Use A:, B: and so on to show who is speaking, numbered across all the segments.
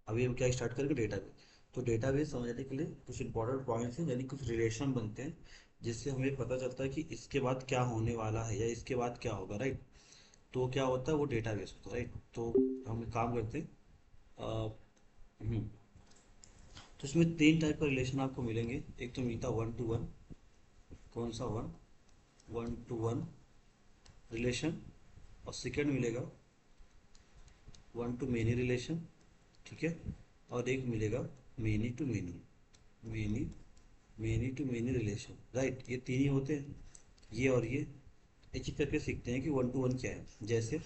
A: अभी हम क्या स्टार्ट करेंगे, डेटाबेस। तो डेटाबेस समझने के लिए कुछ इंपॉर्टेंट पॉइंट्स हैं, यानी कुछ रिलेशन बनते हैं जिससे हमें पता चलता है कि इसके बाद क्या होने वाला है या इसके बाद क्या होगा, राइट। तो क्या होता है, वो डेटाबेस होता है, राइट। तो हम एक काम करते हैं। अ, हम्म, तो इसमें तीन टाइप का रिलेशन आपको मिलेंगे। एक तो मिलता है वन टू वन। कौन सा one? One to one relation. और सेकेंड मिलेगा वन टू मेनी रिलेशन, ठीक है। और एक मिलेगा many to many, many many to many relation, right. ये तीन ही होते हैं, ये और ये। एक एक करके सीखते हैं कि वन टू वन क्या है। जैसे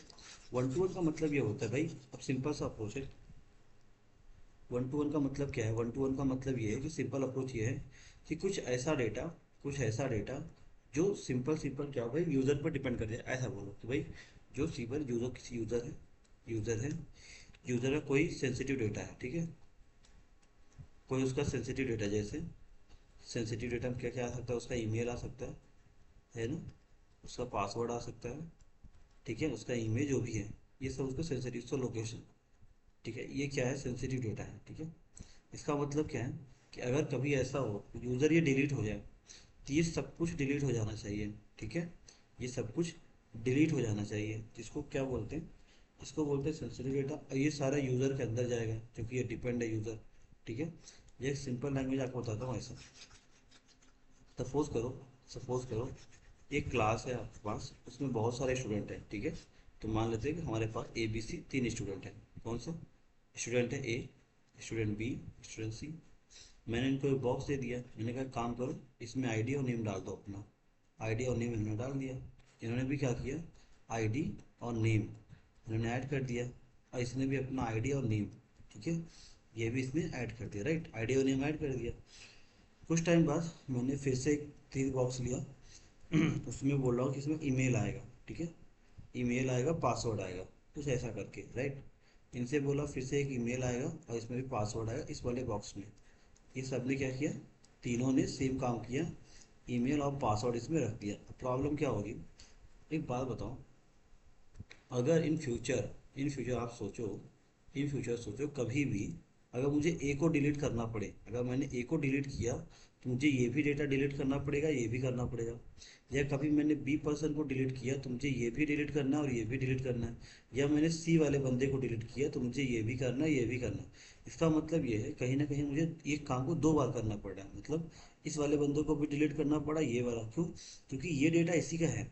A: वन टू वन का मतलब ये होता है भाई, अब सिंपल सा अप्रोच है। वन टू वन का मतलब क्या है? वन टू वन का मतलब ये है कि सिंपल अप्रोच ये है कि कुछ ऐसा डेटा जो सिंपल सिंपल क्या हो भाई, यूज़र पर डिपेंड कर जाए। ऐसा बोलो कि भाई जो सिंपल यूज़र, किसी यूज़र है, यूज़र का कोई सेंसिटिव डेटा है, ठीक है। कोई उसका सेंसिटिव डेटा, जैसे सेंसिटिव डेटा में क्या क्या आ सकता है, उसका ईमेल आ सकता है ना, उसका पासवर्ड आ सकता है, ठीक है, उसका ईमेल जो भी है, ये सब उसका सेंसिटिव, उसका लोकेशन, ठीक है। ये क्या है, सेंसिटिव डेटा है, ठीक है। इसका मतलब क्या है कि अगर कभी ऐसा हो यूज़र ये डिलीट हो जाए, तो ये सब कुछ डिलीट हो जाना चाहिए, ठीक है। ये सब कुछ डिलीट हो जाना चाहिए, जिसको क्या बोलते हैं, इसको बोलते हैं सेंसिटिव डेटा। और ये सारा यूज़र के अंदर जाएगा क्योंकि ये डिपेंड है यूज़र, ठीक है। ये एक सिंपल लैंग्वेज आपको बताता हूँ ऐसा। सपोज करो सपोज करो एक क्लास है आपके पास, उसमें बहुत सारे स्टूडेंट हैं, ठीक है। तो मान लेते हैं कि हमारे पास ए बी सी तीन स्टूडेंट हैं। कौन सा स्टूडेंट है? ए, स्टूडेंट बी, स्टूडेंट सी। मैंने इनको एक बॉक्स दे दिया, मैंने कहा काम करो, इसमें आईडी और नेम डाल दो अपना। आईडी और नेम इन्होंने डाल दिया। इन्होंने भी क्या किया, आईडी और नेम इन्होंने ऐड कर दिया। और इसने भी अपना आईडी और नेम, ठीक है, ये भी इसमें ऐड कर दिया, राइट। आईडी और नेम ऐड कर दिया। कुछ टाइम बाद मैंने फिर से एक तीन बॉक्स लिया। उसमें बोल रहा हूँ कि इसमें ईमेल आएगा, ठीक है। ईमेल आएगा, पासवर्ड आएगा, कुछ ऐसा करके, राइट। इनसे बोला फिर से एक ईमेल आएगा और इसमें भी पासवर्ड आएगा इस वाले बॉक्स में। ये सब ने क्या किया, तीनों ने सेम काम किया, ईमेल और पासवर्ड इसमें रख दिया। प्रॉब्लम क्या होगी, एक बात बताओ, अगर इन फ्यूचर आप सोचो, इन फ्यूचर सोचो कभी भी अगर मुझे ए को डिलीट करना पड़े, अगर मैंने ए को डिलीट किया तो मुझे ये भी डेटा डिलीट करना पड़ेगा, ये भी करना पड़ेगा। या कभी मैंने बी पर्सन को डिलीट किया तो मुझे ये भी डिलीट करना है और ये भी डिलीट करना है। या मैंने सी वाले बंदे को डिलीट किया तो मुझे ये भी करना है, ये भी करना है। इसका मतलब ये है कहीं ना कहीं मुझे एक काम को दो बार करना पड़ रहा है। मतलब इस वाले बंदे को भी डिलीट करना पड़ा, ये वाला क्यों? क्योंकि ये डेटा इसी का है,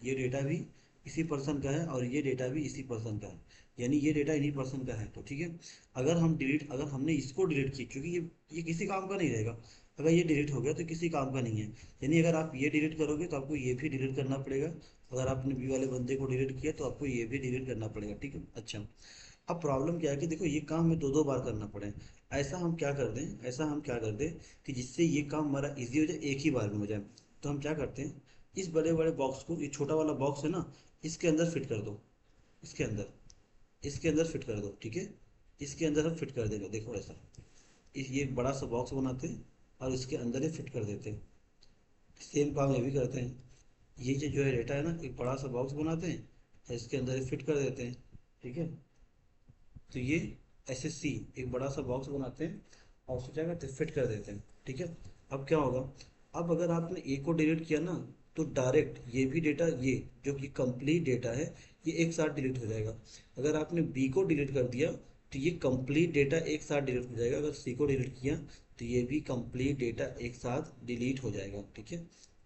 A: ये डेटा भी इसी पर्सन का है और ये डेटा भी इसी पर्सन का है, यानी ये डेटा इन्हीं पर्सन का है। तो ठीक है, अगर हमने इसको डिलीट किया, क्योंकि ये किसी काम का नहीं रहेगा। अगर ये डिलीट हो गया तो किसी काम का नहीं है। यानी अगर आप ये डिलीट करोगे तो आपको ये भी डिलीट करना पड़ेगा। अगर आपने बी वाले बंदे को डिलीट किया तो आपको ये भी डिलीट करना पड़ेगा, ठीक है। अच्छा, अब प्रॉब्लम क्या है कि देखो ये काम हमें दो दो बार करना पड़े। ऐसा हम क्या कर दें कि जिससे ये काम हमारा इजी हो जाए, एक ही बार में हो जाए। तो हम क्या करते हैं, इस बड़े बड़े बॉक्स को, ये छोटा वाला बॉक्स है ना, इसके अंदर फिट कर दो। इसके अंदर इसके अंदर फिट कर दो, ठीक है। इसके अंदर हम फिट कर देंगे, देखो ऐसा। ये एक बड़ा सा बॉक्स बनाते हैं और इसके अंदर ही फिट कर देते हैं। सेम काम ये भी करते हैं। ये जो है डेटा है ना, एक बड़ा सा बॉक्स बनाते हैं और इसके अंदर ही फिट कर देते हैं, ठीक है। तो ये एसएससी एक बड़ा सा बॉक्स बनाते हैं और उसको क्या करते हैं, फिट कर देते हैं, ठीक है। अब क्या होगा, अब अगर आपने ए को डिलीट किया ना, तो डायरेक्ट ये भी डेटा, ये जो कि कंप्लीट डेटा है, ये एक साथ डिलीट हो जाएगा। अगर आपने बी को डिलीट कर दिया तो ये कंप्लीट डेटा एक साथ डिलीट हो जाएगा। अगर सी को डिलीट किया तो ये भी कंप्लीट डेटा एक साथ डिलीट हो जाएगा, ठीक है।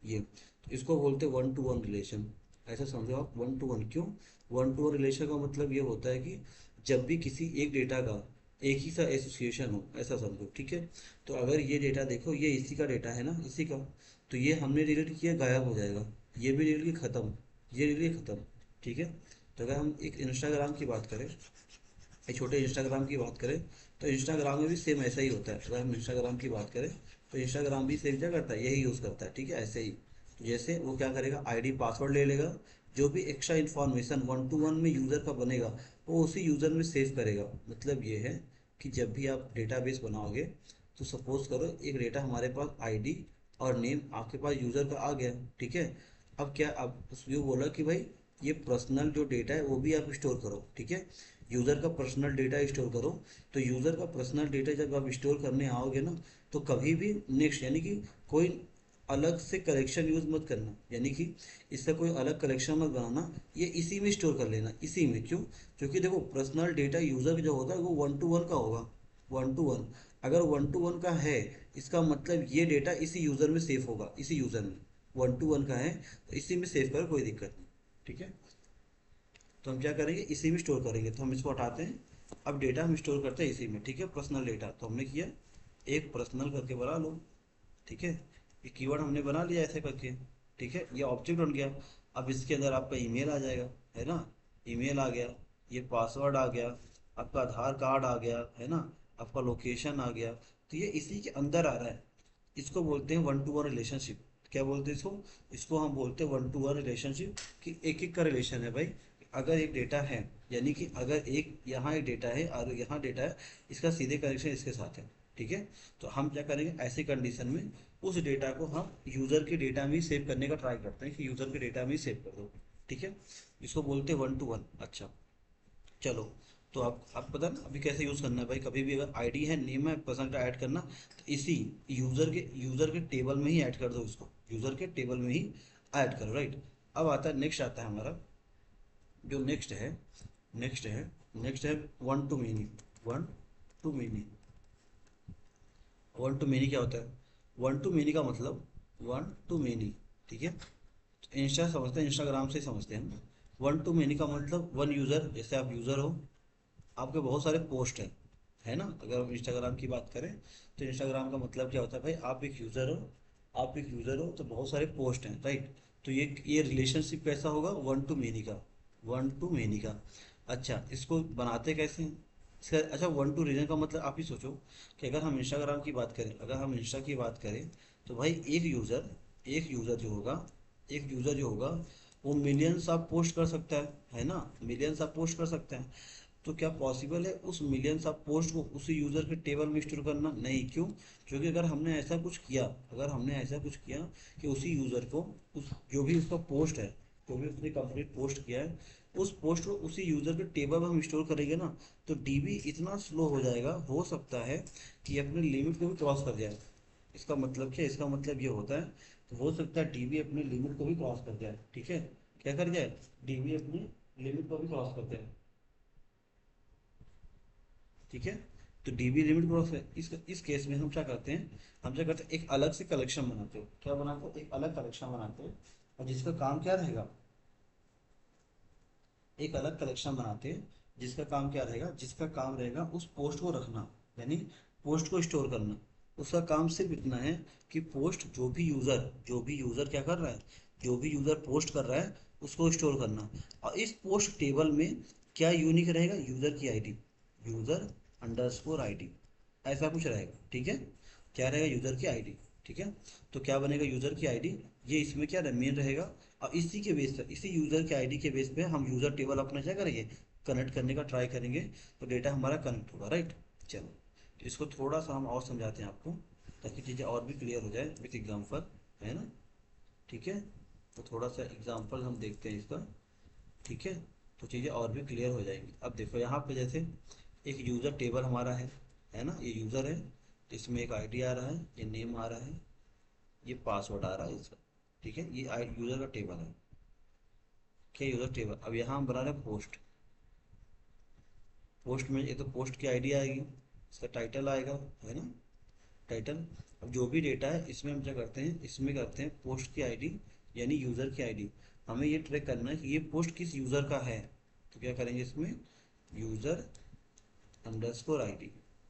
A: ये तो इसको बोलते हैं वन टू वन रिलेशन। ऐसा समझो आप, वन टू वन क्यों? वन टू वन रिलेशन का मतलब ये होता है कि जब भी किसी एक डेटा का एक ही सा एसोसिएशन हो, ऐसा समझो, ठीक है। तो अगर ये डेटा देखो, ये इसी का डेटा है ना, इसी का, तो ये हमने डिलीट किया, गायब हो जाएगा। ये भी डिलीट किया, खत्म। ये डिलीट खत्म, ठीक है। तो अगर हम एक इंस्टाग्राम की बात करें, एक छोटे इंस्टाग्राम की बात करें, तो इंस्टाग्राम में भी सेम ऐसा ही होता है। अगर हम इंस्टाग्राम की बात करें तो इंस्टाग्राम भी सेम क्या करता है, यही यूज़ करता है, ठीक है, ऐसे ही। तो जैसे वो क्या करेगा, आईडी पासवर्ड ले लेगा, जो भी extra information one to one में यूज़र का बनेगा वो उसी यूज़र में सेव करेगा। मतलब ये है कि जब भी आप डेटाबेस बनाओगे, तो सपोज करो एक डेटा हमारे पास आईडी और नेम आपके पास यूज़र का आ गया, ठीक है। अब क्या, अब उसने बोला कि भाई ये पर्सनल जो डेटा है वो भी आप स्टोर करो, ठीक है। यूजर का पर्सनल डेटा स्टोर करो। तो यूजर का पर्सनल डेटा जब आप स्टोर करने आओगे ना, तो कभी भी नेक्स्ट यानी कि कोई अलग से कलेक्शन यूज मत करना, यानी कि इसका कोई अलग कलेक्शन मत बनाना, ये इसी में स्टोर कर लेना, इसी में। क्यों? क्योंकि देखो पर्सनल डेटा यूजर जो होता है वो 1 to 1 का होगा, 1 to 1। अगर 1 to 1 का है, इसका मतलब ये डेटा इसी यूजर में सेव होगा, इसी यूजर में 1 to 1 का है, तो इसी में सेव कर, कोई दिक्कत नहीं। ठीक है, तो हम क्या करेंगे, इसी में स्टोर करेंगे। तो हम इसको हटाते हैं, अब डेटा हम स्टोर करते हैं इसी में। ठीक है, पर्सनल डेटा तो हमने किया, एक पर्सनल करके बना लो। ठीक है, ये कीवर्ड हमने बना लिया ऐसे करके। ठीक है, ये ऑब्जेक्ट बन गया। अब इसके अंदर आपका ईमेल आ जाएगा, है ना, ईमेल आ गया, ये पासवर्ड आ गया, आपका आधार कार्ड आ गया, है ना, आपका लोकेशन आ गया। तो ये इसी के अंदर आ रहा है। इसको बोलते हैं 1 to 1 रिलेशनशिप। क्या बोलते हैं इसको? इसको हम बोलते हैं 1 to 1 रिलेशनशिप, कि एक एक का रिलेशन है भाई। अगर एक डेटा है, यानी कि अगर एक यहाँ एक डेटा है और यहाँ डेटा है, इसका सीधे कनेक्शन इसके साथ है। ठीक है, तो हम क्या करेंगे ऐसी कंडीशन में, उस डेटा को हम यूजर के डेटा में ही सेव करने का ट्राई करते हैं, कि यूजर के डेटा में ही सेव कर दो। ठीक है, इसको बोलते हैं 1 to 1। अच्छा, चलो, तो आप पता ना अभी कैसे यूज करना है भाई। कभी भी अगर आईडी है, नेम है, पर्सन का ऐड करना, तो इसी यूजर के टेबल में ही ऐड कर दो इसको, यूजर के टेबल में ही ऐड करो, राइट। अब आता है नेक्स्ट, आता है हमारा जो नेक्स्ट है 1 to many। 1 to many, 1 to many क्या होता है? 1 to many का मतलब 1 to many। ठीक है, इंस्टा समझते हैं, इंस्टाग्राम से समझते हैं। 1 to many का मतलब 1 यूजर, जैसे आप यूजर हो, आपके बहुत सारे पोस्ट हैं, है ना। अगर हम इंस्टाग्राम की बात करें, तो इंस्टाग्राम का मतलब क्या होता है भाई, आप एक यूज़र हो तो बहुत सारे पोस्ट हैं, राइट। तो ये रिलेशनशिप कैसा होगा? 1 to many का, 1 to many का। अच्छा, इसको बनाते कैसे हैं? इसका अच्छा, 1 to रीजन का मतलब आप ही सोचो, कि अगर हम इंस्टाग्राम की बात करें, अगर हम इंस्टा की बात करें, तो भाई एक यूज़र जो होगा वो मिलियंस आप पोस्ट कर सकता है ना, मिलियंस आप पोस्ट कर सकते हैं। तो क्या पॉसिबल है उस मिलियंस ऑफ पोस्ट को उसी यूजर के टेबल में स्टोर करना? नहीं। क्यों? क्योंकि अगर हमने ऐसा कुछ किया कि उसी यूजर को, उस जो भी उसका पोस्ट है, जो भी उसने कंप्लीट पोस्ट किया है, उस पोस्ट को उसी यूजर के टेबल में हम स्टोर करेंगे ना, तो डीबी इतना स्लो हो जाएगा, हो सकता है कि अपने लिमिट को भी क्रॉस कर जाए। इसका मतलब क्या? इसका मतलब ये होता है, तो हो सकता है डीबी अपने लिमिट को भी क्रॉस कर जाए। ठीक है, क्या कर जाए? डीबी अपनी लिमिट को भी क्रॉस कर जाए। ठीक है, तो डीबी लिमिट क्रॉस है, इस केस में हम क्या करते हैं, एक अलग से कलेक्शन बनाते हो। क्या बनाते हो? एक अलग कलेक्शन बनाते हो, और जिसका काम क्या रहेगा, एक अलग कलेक्शन बनाते हैं, जिसका काम रहेगा उस पोस्ट को रखना, यानी पोस्ट को स्टोर करना। उसका काम सिर्फ इतना है कि पोस्ट, जो भी यूजर क्या कर रहा है, जो भी यूजर पोस्ट कर रहा है, उसको स्टोर करना। और इस पोस्ट टेबल में क्या यूनिक रहेगा? यूजर की आईडी, यूजर_आईडी, ऐसा कुछ रहेगा। ठीक है, क्या रहेगा? यूजर की आईडी। ठीक है, तो क्या बनेगा? यूजर की आईडी, ये इसमें क्या मेन रहेगा। और इसी के बेस पर, इसी यूजर के आईडी के बेस पे हम यूजर टेबल अपना क्या करेंगे, कनेक्ट करने का ट्राई करेंगे, तो डेटा हमारा कनेक्ट होगा, राइट। चलो, तो इसको थोड़ा सा हम और समझाते हैं आपको, ताकि चीज़ें और भी क्लियर हो जाए विथ एग्जाम्पल, है ना। ठीक है, तो थोड़ा सा एग्जाम्पल हम देखते हैं इसका। ठीक है, तो चीज़ें और भी क्लियर हो जाएंगी। अब देखो यहाँ पे जैसे एक यूज़र टेबल हमारा है ना, ये यूज़र है, तो इसमें एक आईडी आ रहा है, ये नेम आ रहा है, ये पासवर्ड आ रहा है इसका। ठीक है, ये यूज़र का टेबल है। क्या यूज़र टेबल? अब यहाँ हम बना रहे हैं पोस्ट। पोस्ट में ये तो पोस्ट की आईडी आएगी, इसका टाइटल आएगा, है ना, टाइटल। अब जो भी डेटा है इसमें हम क्या करते हैं, इसमें करते हैं पोस्ट की आईडी, यानी यूज़र की आईडी। हमें ये ट्रैक करना है कि ये पोस्ट किस यूज़र का है, तो क्या करेंगे इसमें, यूज़र_आईडी।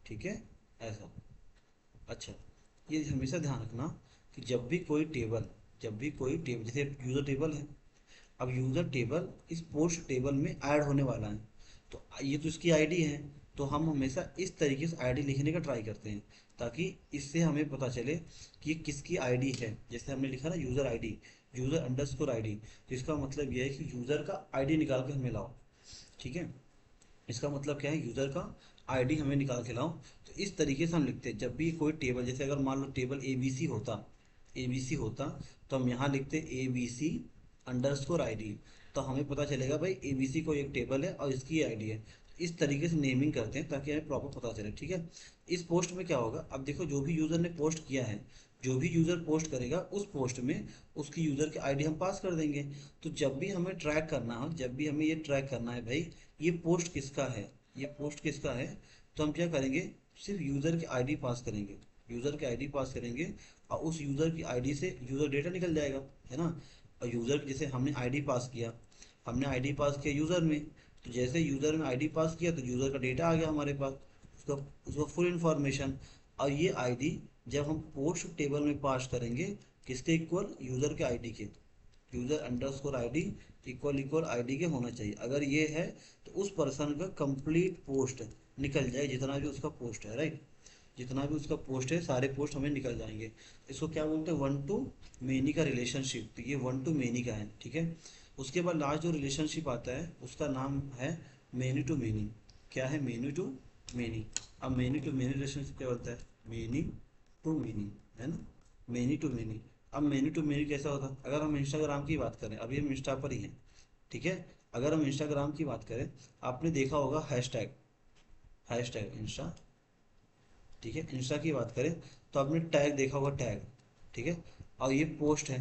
A: ठीक है, ऐसा। अच्छा, ये हमेशा ध्यान रखना कि जब भी कोई टेबल जैसे यूज़र टेबल है, अब यूज़र टेबल इस पोस्ट टेबल में ऐड होने वाला है, तो ये तो इसकी आईडी है, तो हम हमेशा इस तरीके से आईडी लिखने का ट्राई करते हैं, ताकि इससे हमें पता चले कि ये किसकी आईडी है। जैसे हमने लिखा ना यूज़र आईडी, यूज़र_आईडी, तो इसका मतलब ये है कि यूज़र का आईडी निकाल के हमें लाओ। ठीक है, इसका मतलब क्या है, यूज़र का आईडी हमें निकाल के लाओ। तो इस तरीके से हम लिखते हैं, जब भी कोई टेबल, जैसे अगर मान लो टेबल ए बी सी होता, तो हम यहाँ लिखते AB_C_ID, तो हमें पता चलेगा भाई ABC को एक टेबल है और इसकी आईडी है। इस तरीके से नेमिंग करते हैं ताकि हमें प्रॉपर पता चले, ठीक है। इस पोस्ट में क्या होगा, अब देखो जो भी यूजर ने पोस्ट किया है, जो भी यूजर पोस्ट करेगा उस पोस्ट में उसकी यूजर की आईडी हम पास कर देंगे। तो जब भी हमें ट्रैक करना हो, जब भी हमें ये ट्रैक करना है भाई ये पोस्ट किसका है, ये पोस्ट किसका है, तो हम क्या करेंगे, सिर्फ यूजर की आईडी पास करेंगे, यूजर की आईडी पास करेंगे और उस यूजर की आईडी से यूजर डेटा निकल जाएगा, है ना। और यूजर जैसे हमने आईडी पास किया, हमने आईडी पास किया यूजर में, तो जैसे यूजर में आईडी पास किया तो यूजर का डेटा आ गया हमारे पास, उसका उसका फुल इंफॉर्मेशन। और ये आईडी जब हम पोस्ट टेबल में पास करेंगे किसके इक्वल, यूजर के आईडी के, user underscore ID equal equal ID के होना चाहिए। अगर ये है तो उस पर्सन का कंप्लीट पोस्ट निकल जाए, जितना भी उसका पोस्ट है, राइट, जितना भी उसका पोस्ट है सारे पोस्ट हमें निकल जाएंगे। इसको क्या बोलते हैं, वन टू मेनी का रिलेशनशिप, तो ये वन टू मेनी का है, ठीक है। उसके बाद लास्ट जो रिलेशनशिप आता है उसका नाम है मेनी टू मेनी। क्या है, मेनी टू मेनी। अब मेनी टू मेनी रिलेशनशिप क्या बोलता है, मेनी टू मेनी, है ना, मेनी टू मेनी। अब मेनी टू मेनी कैसा होता है, अगर हम इंस्टाग्राम की बात करें, अभी हम इंस्टा पर ही हैं, ठीक है। अगर हम इंस्टाग्राम की बात करें, आपने देखा होगा हैशटैग, हैशटैग इंस्टा, ठीक है। इंस्टा की बात करें तो आपने टैग देखा होगा, टैग, ठीक है। और ये पोस्ट है,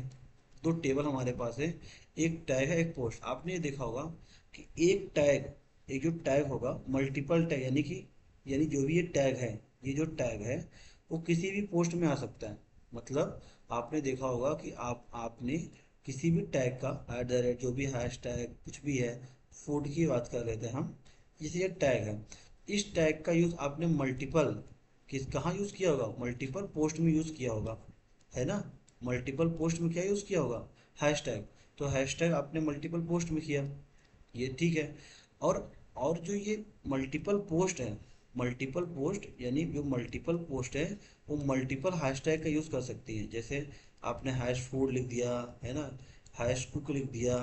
A: दो टेबल हमारे पास है, एक टैग है एक पोस्ट। आपने ये देखा होगा कि एक टैग, एक जो टैग होगा मल्टीपल टैग, यानी कि यानी जो भी ये टैग है, ये जो टैग है वो किसी भी पोस्ट में आ सकता है। मतलब आपने देखा होगा कि आपने किसी भी टैग का एट द रेट जो भी हैश टैग कुछ भी है, फूड की बात कर लेते हैं हम, ये टैग है, इस टैग का यूज आपने मल्टीपल कहाँ यूज किया होगा, मल्टीपल पोस्ट में यूज किया होगा, है ना। मल्टीपल पोस्ट में क्या यूज किया होगा, हैशटैग। तो हैशटैग आपने मल्टीपल पोस्ट में किया, ये ठीक है। और और जो ये मल्टीपल पोस्ट है, मल्टीपल पोस्ट यानी जो मल्टीपल पोस्ट है वो मल्टीपल हैशटैग का यूज कर सकती है। जैसे आपने हैश फूड लिख दिया, है ना, हैश कुक लिख दिया,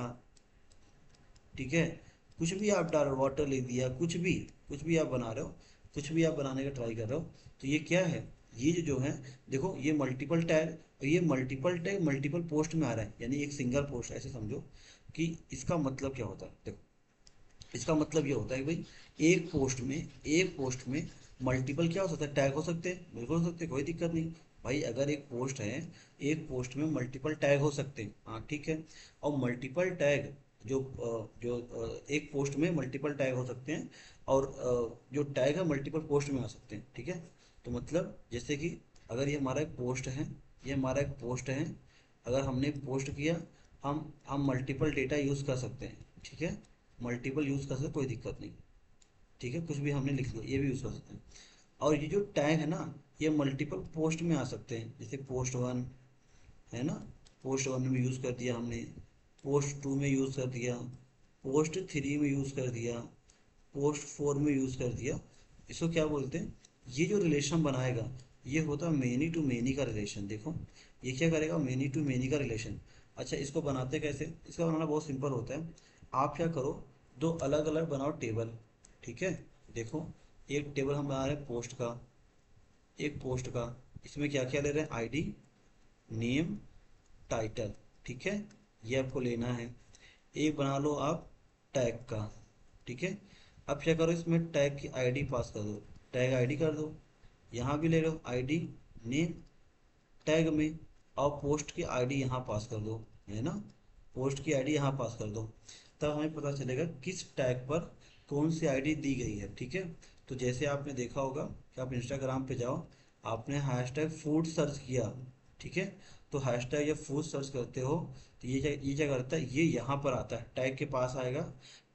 A: ठीक है, कुछ भी आप डाल, वाटर लिख दिया, कुछ भी आप बना रहे हो, कुछ भी आप बनाने का ट्राई कर रहे हो, तो ये क्या है, ये जो है, देखो ये मल्टीपल टैग, और ये मल्टीपल टैग मल्टीपल पोस्ट में आ रहा है, यानी एक सिंगल पोस्ट, ऐसे समझो कि इसका मतलब क्या होता है। देखो इसका मतलब ये होता है कि भाई एक पोस्ट में मल्टीपल क्या हो सकता है, टैग हो सकते हैं, बिल्कुल हो सकते हैं, कोई दिक्कत नहीं। भाई अगर एक पोस्ट है, एक पोस्ट में मल्टीपल टैग हो सकते हैं, हाँ ठीक है। और मल्टीपल टैग एक पोस्ट में मल्टीपल टैग हो सकते हैं, और जो टैग है मल्टीपल पोस्ट में आ सकते हैं, ठीक है। तो मतलब जैसे कि अगर ये हमारा एक पोस्ट है, ये हमारा एक पोस्ट है, अगर हमने पोस्ट किया, हम मल्टीपल डेटा यूज़ कर सकते हैं, ठीक है, मल्टीपल यूज़ कर सकते हैं, कोई दिक्कत नहीं, ठीक है। कुछ भी हमने लिख लिया ये भी यूज़ कर सकते हैं। और ये जो टैग है ना, ये मल्टीपल पोस्ट में आ सकते हैं, जैसे पोस्ट वन, है ना, पोस्ट वन में यूज़ कर दिया हमने, पोस्ट टू में यूज़ कर दिया, पोस्ट थ्री में यूज़ कर दिया, पोस्ट फोर में यूज़ कर दिया। इसको क्या बोलते हैं, ये जो रिलेशन बनाएगा ये होता है मेनी टू मेनी का रिलेशन। देखो ये क्या करेगा, मेनी टू मेनी का रिलेशन। अच्छा इसको बनाते कैसे, इसका बनाना बहुत सिंपल होता है। आप क्या करो, दो अलग अलग बनाओ टेबल, ठीक है। देखो एक टेबल हम बना रहे हैं पोस्ट का, एक पोस्ट का, इसमें क्या क्या ले रहे हैं, आईडी, नेम, टाइटल, ठीक है, ये आपको लेना है। एक बना लो आप टैग का, ठीक है। अब क्या करो, इसमें टैग की आईडी पास कर दो, टैग आईडी कर दो, यहाँ भी ले लो आईडी नेम टैग में, और पोस्ट की आईडी यहाँ पास कर दो, है ना, पोस्ट की आईडी यहाँ पास कर दो। तब हमें पता चलेगा किस टैग पर कौन सी आईडी दी गई है, ठीक है। तो जैसे आपने देखा होगा कि आप इंस्टाग्राम पे जाओ, आपने हैशटैग फूड सर्च किया, ठीक है, तो हैशटैग या फूड सर्च करते हो तो ये क्या करता है, ये यहाँ पर आता है, टैग के पास आएगा।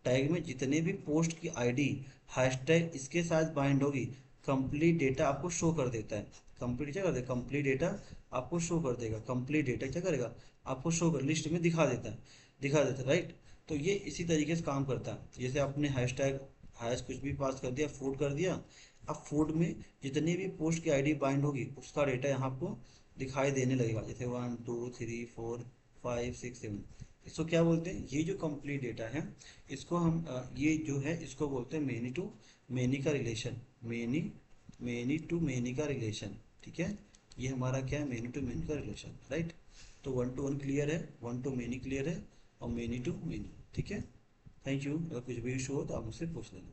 A: टैग में जितने भी पोस्ट की आईडी हैशटैग इसके साथ बाइंड होगी, कंप्लीट डेटा आपको शो कर देता है। कंप्लीट क्या कर देगा, कंप्लीट डेटा आपको शो कर देगा, कंप्लीट डेटा क्या करेगा, आपको शो कर लिस्ट में दिखा देता है, राइट। तो ये इसी तरीके से काम करता है। जैसे आपने हैशटैग हैश कुछ भी पास कर दिया, फूड कर दिया, अब फूड में जितनी भी पोस्ट की आईडी बाइंड होगी उसका डेटा यहाँ आपको दिखाई देने लगेगा, जैसे 1 2 3 4 5 6 7। इसको क्या बोलते हैं, ये जो कंप्लीट डेटा है इसको हम ये जो है इसको बोलते हैं मेनी टू मेनी का रिलेशन, मेनी टू मेनी का रिलेशन, ठीक है। ये हमारा क्या है, मेनी टू मेनी का रिलेशन, राइट। तो वन टू वन क्लियर है, वन टू मेनी क्लियर है, और मेनी टू मेनी, ठीक है। Thank you. अगर कुछ भी इशू हो तो आप मुझसे पूछ लेना।